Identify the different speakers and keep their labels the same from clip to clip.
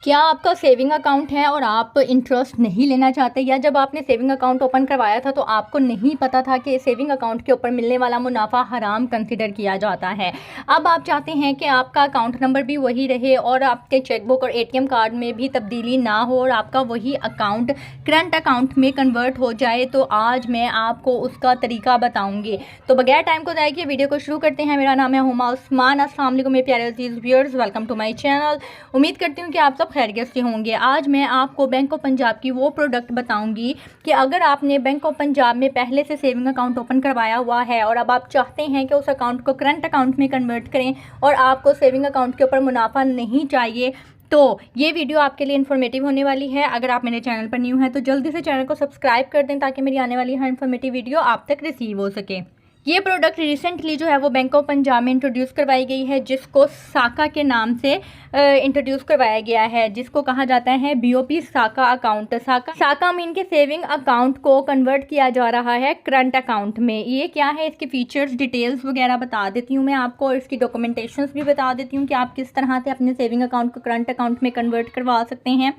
Speaker 1: क्या आपका saving account है और आप इंटरेस्ट नहीं लेना चाहते, या जब आपने सेविंग अकाउंट ओपन करवाया था तो आपको नहीं पता था कि सेविंग अकाउंट के ऊपर मिलने वाला मुनाफा हराम कंसिडर किया जाता है। अब आप चाहते हैं कि आपका अकाउंट नंबर भी वही रहे और आपके चेकबुक और एटीएम कार्ड में भी तब्दीली ना हो और आपका वही अकाउंट करंट अकाउंट में कन्वर्ट हो जाए, तो आज मैं आपको उसका तरीका बताऊँगी। तो बगैर टाइम को ज़ाया किए वीडियो को शुरू करते हैं। मेरा नाम है हुमा उस्मान। अस्सलाम वालेकुम मेरे प्यारे अजीज़ viewers, welcome to my channel. उम्मीद करती हूँ कि आप सब खैरियत से होंगे। आज मैं आपको बैंक ऑफ पंजाब की वो प्रोडक्ट बताऊंगी कि अगर आपने बैंक ऑफ पंजाब में पहले से सेविंग अकाउंट ओपन करवाया हुआ है और अब आप चाहते हैं कि उस अकाउंट को करंट अकाउंट में कन्वर्ट करें और आपको सेविंग अकाउंट के ऊपर मुनाफा नहीं चाहिए, तो ये वीडियो आपके लिए इन्फॉर्मेटिव होने वाली है। अगर आप मेरे चैनल पर न्यू हैं तो जल्दी से चैनल को सब्सक्राइब कर दें ताकि मेरी आने वाली हर इन्फॉर्मेटिव वीडियो आप तक रिसीव हो सके। ये प्रोडक्ट रिसेंटली जो है वो बैंक ऑफ पंजाब में इंट्रोड्यूस करवाई गई है, जिसको साका के नाम से इंट्रोड्यूस करवाया गया है, जिसको कहा जाता है बीओपी साका अकाउंट। साका में इनके सेविंग अकाउंट को कन्वर्ट किया जा रहा है करंट अकाउंट में। ये क्या है, इसके फीचर्स डिटेल्स वगैरह बता देती हूँ मैं आपको, और इसकी डॉक्यूमेंटेशंस भी बता देती हूँ कि आप किस तरह से अपने सेविंग अकाउंट को करंट अकाउंट में कन्वर्ट करवा सकते हैं।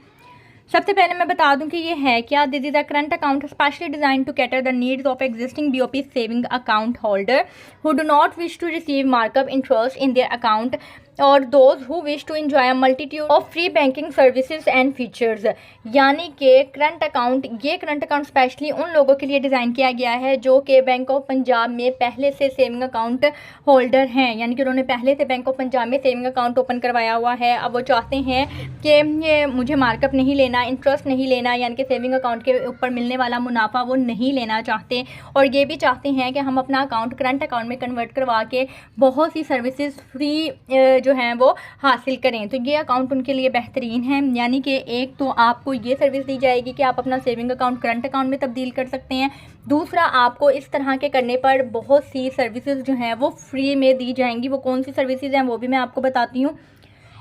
Speaker 1: सबसे पहले मैं बता दूं कि ये है क्या। This is a current account specially design to cater the needs of existing BOP saving account holder who do not wish to receive markup interest in their account और those who wish to enjoy multitude of free banking services and features. यानी कि ये current account specially उन लोगों के लिए design किया गया है जो कि बैंक ऑफ पंजाब में पहले से सेविंग अकाउंट होल्डर हैं, यानी कि उन्होंने पहले से बैंक ऑफ पंजाब में सेविंग अकाउंट ओपन करवाया हुआ है। अब वो चाहते हैं कि ये मुझे मार्कअप नहीं लेना, इंटरेस्ट नहीं लेना, यानी कि सेविंग अकाउंट के ऊपर मिलने वाला मुनाफा वो नहीं लेना चाहते, और ये भी चाहते हैं कि हम अपना अकाउंट करंट अकाउंट में कन्वर्ट करवा के बहुत सी सर्विसेज फ्री जो हैं वो हासिल करें। तो ये अकाउंट उनके लिए बेहतरीन है। यानी कि एक तो आपको ये सर्विस दी जाएगी कि आप अपना सेविंग अकाउंट करंट अकाउंट में तब्दील कर सकते हैं। दूसरा, आपको इस तरह के करने पर बहुत सी सर्विसेज जो हैं वो फ्री में दी जाएंगी। वो कौन सी सर्विसेज हैं वो भी मैं आपको बताती हूँ।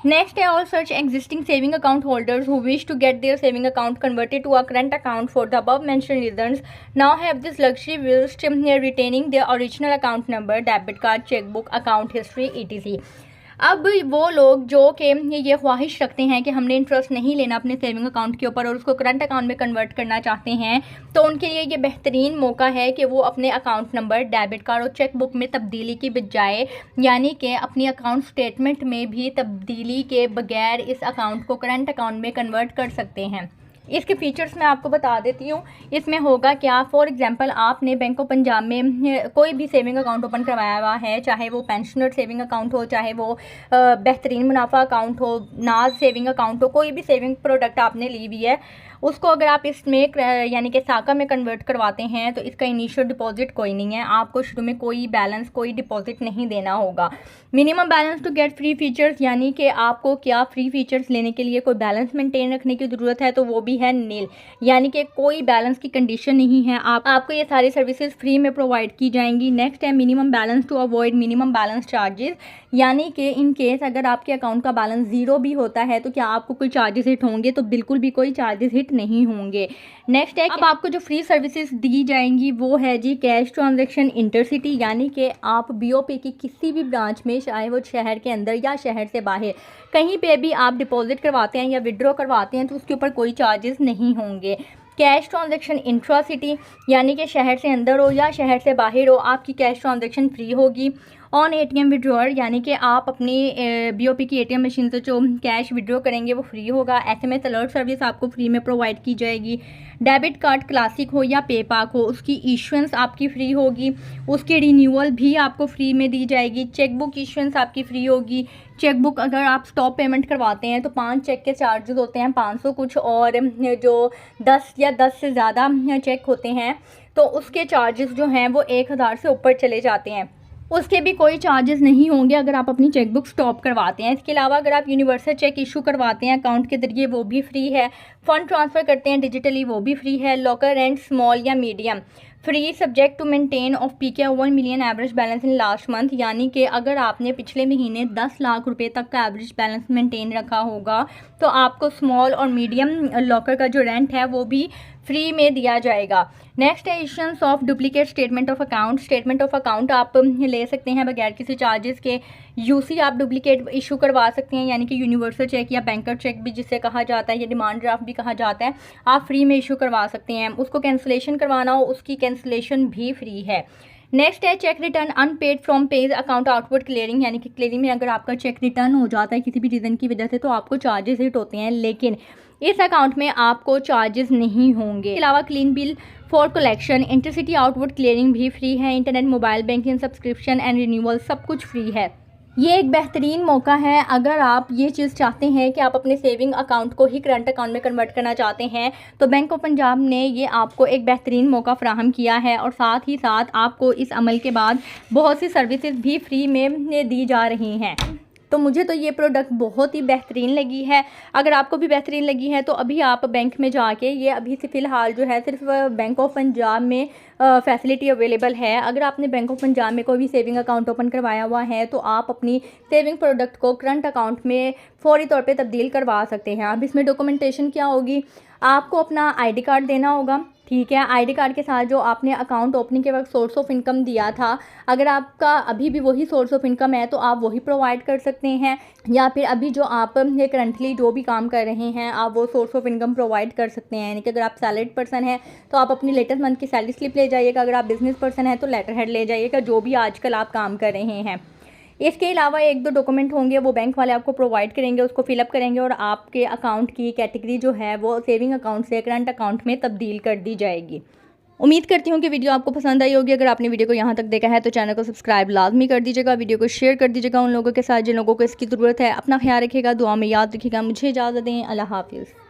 Speaker 1: Next, all such existing saving account holders who wish to get their saving account converted to a current account for the above mentioned reasons now have this luxury whilst retaining their original account number, debit card, checkbook, account history, etc. अब वो लोग जो कि ये ख्वाहिश रखते हैं कि हमने इंटरेस्ट नहीं लेना अपने सेविंग अकाउंट के ऊपर और उसको करंट अकाउंट में कन्वर्ट करना चाहते हैं, तो उनके लिए ये बेहतरीन मौका है कि वो अपने अकाउंट नंबर, डेबिट कार्ड और चेक बुक में तब्दीली की बजाय, यानी कि अपनी अकाउंट स्टेटमेंट में भी तब्दीली के बगैर इस अकाउंट को करंट अकाउंट में कन्वर्ट कर सकते हैं। इसके फीचर्स मैं आपको बता देती हूँ। इसमें होगा क्या, फॉर एग्जांपल आपने बैंक ऑफ पंजाब में कोई भी सेविंग अकाउंट ओपन करवाया हुआ है, चाहे वो पेंशनर सेविंग अकाउंट हो, चाहे वो बेहतरीन मुनाफा अकाउंट हो, नाज सेविंग अकाउंट हो, कोई भी सेविंग प्रोडक्ट आपने ली हुई है, उसको अगर आप इसमें यानी कि साका में कन्वर्ट करवाते हैं तो इसका इनिशियल डिपॉजिट कोई नहीं है। आपको शुरू में कोई बैलेंस, कोई डिपॉजिट नहीं देना होगा। Minimum balance to get free features, यानी कि आपको क्या फ्री फीचर्स लेने के लिए कोई बैलेंस मेंटेन रखने की ज़रूरत है तो वो भी है नील, यानी कि कोई बैलेंस की कंडीशन नहीं है। आपको ये सारी सर्विसेज फ्री में प्रोवाइड की जाएंगी। नेक्स्ट है minimum balance to avoid minimum balance charges, यानी कि इन केस अगर आपके अकाउंट का बैलेंस ज़ीरो भी होता है तो क्या आपको कोई चार्जेस हिट होंगे, तो बिल्कुल भी कोई चार्जेस हिट नहीं होंगे। नेक्स्ट है, अब आपको जो फ्री सर्विसेज दी जाएंगी वो है जी कैश ट्रांजैक्शन इंटरसिटी, यानी कि आप बीओपी की किसी भी ब्रांच में, चाहे वो शहर के अंदर या शहर से बाहर, कहीं पे भी आप डिपॉजिट करवाते हैं या विड्रॉ करवाते हैं तो उसके ऊपर कोई चार्जेस नहीं होंगे। कैश ट्रांजैक्शन इंट्रा सिटी, यानी कि शहर से अंदर हो या शहर से बाहर हो, आपकी कैश ट्रांजैक्शन फ्री होगी। ऑन एटीएम विड्रॉअर, यानी कि आप अपनी बीओपी की एटीएम मशीन से जो कैश विड्रॉ करेंगे वो फ्री होगा। एसएमएस अलर्ट सर्विस आपको फ्री में प्रोवाइड की जाएगी। डेबिट कार्ड क्लासिक हो या पेपाक हो, उसकी इशुएंस आपकी फ्री होगी, उसकी रिन्यूअल भी आपको फ्री में दी जाएगी। चेकबुक इशुएंस आपकी फ्री होगी। चेकबुक अगर आप स्टॉप पेमेंट करवाते हैं तो 5 चेक के चार्जेस होते हैं 500 कुछ, और जो 10 या 10 से ज़्यादा चेक होते हैं तो उसके चार्जेस जो हैं वो 1000 से ऊपर चले जाते हैं, उसके भी कोई चार्जेस नहीं होंगे अगर आप अपनी चेकबुक स्टॉप करवाते हैं। इसके अलावा अगर आप यूनिवर्सल चेक इशू करवाते हैं अकाउंट के जरिए वो भी फ्री है। फंड ट्रांसफ़र करते हैं डिजिटली वो भी फ्री है। लॉकर रेंट स्मॉल या medium free, subject to maintain of PK 1 million average balance in last month, यानी कि अगर आपने पिछले महीने 10 लाख रुपए तक का एवरेज बैलेंस मेंटेन रखा होगा तो आपको स्मॉल और मीडियम लॉकर का जो रेंट है वो भी फ्री में दिया जाएगा। नेक्स्ट है issuance of duplicate statement of account. Statement of account आप ले सकते हैं बगैर किसी चार्जेस के। यूसी आप डुप्लीकेट इशू करवा सकते हैं, यानी कि यूनिवर्सल चेक या बैंकर चेक भी जिसे कहा जाता है, या डिमांड ड्राफ्ट भी कहा जाता है, आप फ्री में इशू करवा सकते हैं। उसको कैंसिलेशन करवाना हो, उसकी कैंसिलेशन भी फ्री है। नेक्स्ट है cheque return unpaid from page account outward clearing, यानी कि क्लियरिंग में अगर आपका चेक रिटर्न हो जाता है किसी भी रीज़न की वजह से तो आपको चार्जेस हिट होते हैं, लेकिन इस अकाउंट में आपको चार्जेस नहीं होंगे। इसके अलावा clean bill for collection, intercity outward clearing भी फ्री है। Internet mobile banking subscription and renewal सब कुछ फ्री है। ये एक बेहतरीन मौका है अगर आप ये चीज़ चाहते हैं कि आप अपने सेविंग अकाउंट को ही करंट अकाउंट में कन्वर्ट करना चाहते हैं, तो बैंक ऑफ पंजाब ने ये आपको एक बेहतरीन मौका फराहम किया है, और साथ ही साथ आपको इस अमल के बाद बहुत सी सर्विसेज भी फ्री में दी जा रही हैं। तो मुझे तो ये प्रोडक्ट बहुत ही बेहतरीन लगी है। अगर आपको भी बेहतरीन लगी है तो अभी आप बैंक में जाके, ये अभी से फ़िलहाल जो है सिर्फ बैंक ऑफ पंजाब में फैसिलिटी अवेलेबल है। अगर आपने बैंक ऑफ पंजाब में कोई भी सेविंग अकाउंट ओपन करवाया हुआ है तो आप अपनी सेविंग प्रोडक्ट को करंट अकाउंट में फ़ौरी तौर पे तब्दील करवा सकते हैं। अब इसमें डॉक्यूमेंटेशन क्या होगी, आपको अपना आईडी कार्ड देना होगा, ठीक है। आईडी कार्ड के साथ जो आपने अकाउंट ओपनिंग के वक्त सोर्स ऑफ इनकम दिया था, अगर आपका अभी भी वही सोर्स ऑफ इनकम है तो आप वही प्रोवाइड कर सकते हैं, या फिर अभी जो आप ये करंटली जो भी काम कर रहे हैं आप वो सोर्स ऑफ इनकम प्रोवाइड कर सकते हैं। यानी कि अगर आप सैलरीड पर्सन हैं तो आप अपनी लेटेस्ट मंथ की सैलरी स्लिप ले जाइएगा, अगर आप बिजनेस पर्सन हैं तो लेटर हेड ले जाइएगा, जो भी आजकल आप काम कर रहे हैं। इसके अलावा एक दो डॉक्यूमेंट होंगे वो बैंक वाले आपको प्रोवाइड करेंगे, उसको फिलअप करेंगे और आपके अकाउंट की कैटेगरी जो है वो सेविंग अकाउंट से करंट अकाउंट में तब्दील कर दी जाएगी। उम्मीद करती हूँ कि वीडियो आपको पसंद आई होगी। अगर आपने वीडियो को यहाँ तक देखा है तो चैनल को सब्सक्राइब लाजमी कर दीजिएगा, वीडियो को शेयर कर दीजिएगा उन लोगों के साथ जिन लोगों को इसकी ज़रूरत है। अपना ख्याल रखिएगा, दुआ में याद रखिएगा। मुझे इजाज़त दें, अल्लाह हाफिज़।